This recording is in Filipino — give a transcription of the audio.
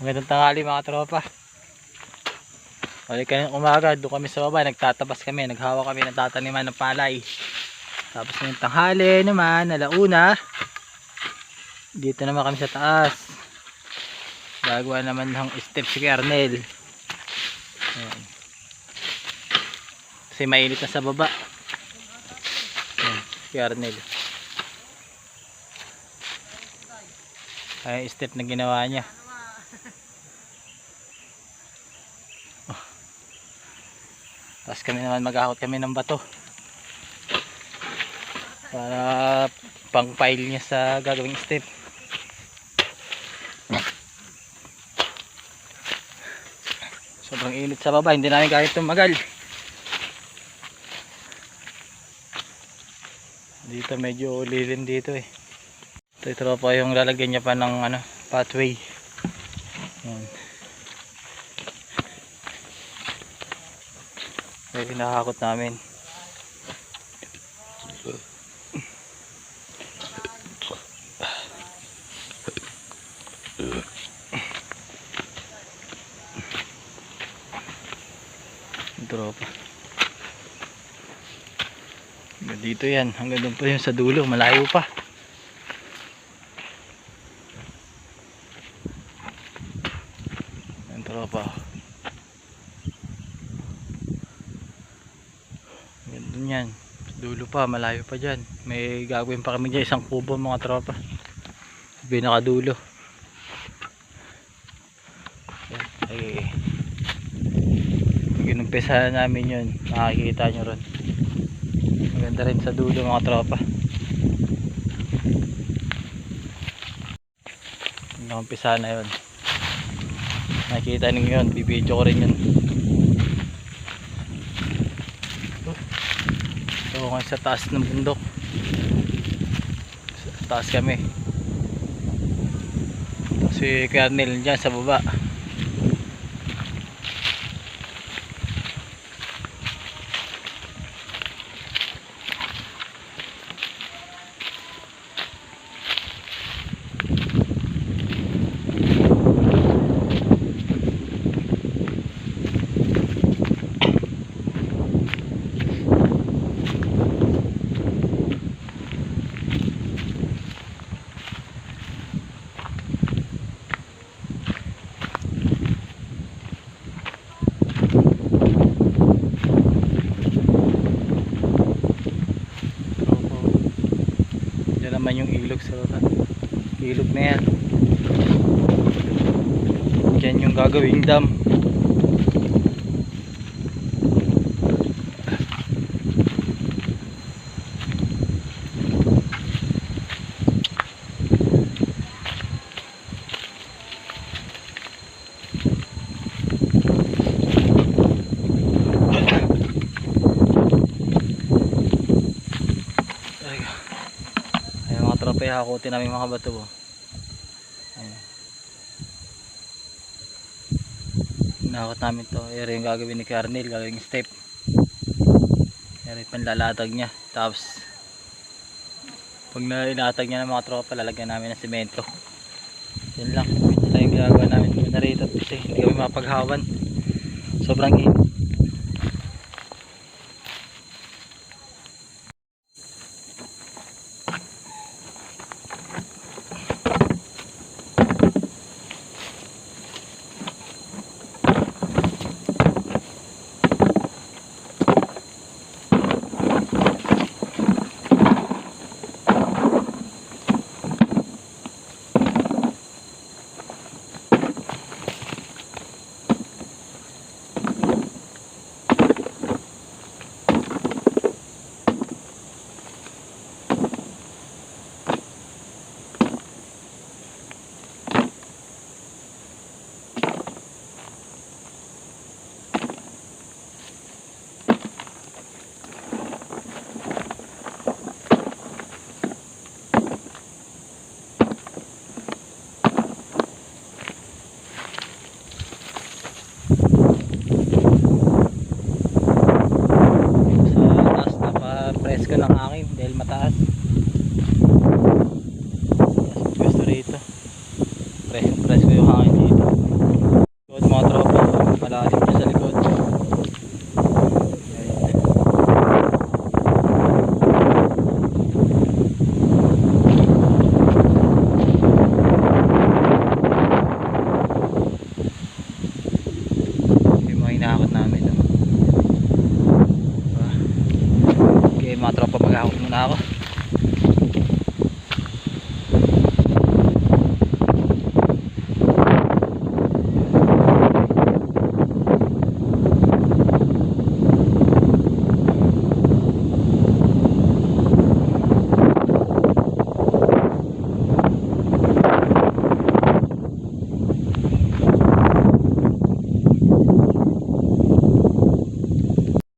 Magandang tanghali mga tropa. Balik kanina umaga, doon kami sa baba, nagtatabas kami, naghawa kami ng tataniman ng palay. Tapos ngayong tanghali naman, alauna, dito naman kami sa taas. Gagawa naman ng step si Kernel. Ayan. Kasi mainit na sa baba. Ayan, si Kernel. Ay, step na ginawa niya. Tapos kami naman maghahakot kami ng bato para pang pile niya sa gagawing step. Sobrang init sa baba, hindi namin kaya tumagal. Dito medyo lilim dito eh. Ito pa yung lalagyan niya pa ng pathway. Yan. Kaya pinahakot namin. Tropa. Dito yan, hanggang doon pa yun sa dulo, malayo pa. Yan tropa. Doon yan, sa dulo pa, malayo pa dyan. May gagawin pa kami dyan, isang kubo mga tropa. Pinakadulo. Yan, ay ginumpisa namin yun, makikita nyo ron. Maganda rin sa dulo mga tropa. Nakumpisa na yun, nakikita nyo yun, bibidyo ko rin yun. So ngayon sa taas ng bundok, sa taas kami, si Kernel dyan sa baba. Naman yung ilog sa baba, ilog na yan, dyan yung gagawing dam. Tropa, hakutin namin mga bato. Nahakot namin to. Ere yung gagawin ni Kernel, gagawin step. Ere panlalatag niya. Tapos pag nalatag niya ng mga tropa, lalagyan namin ng semento. Yan lang. Ito lang yung ginagawa namin narito kasi hindi kami mapaghawan. Sobrang init.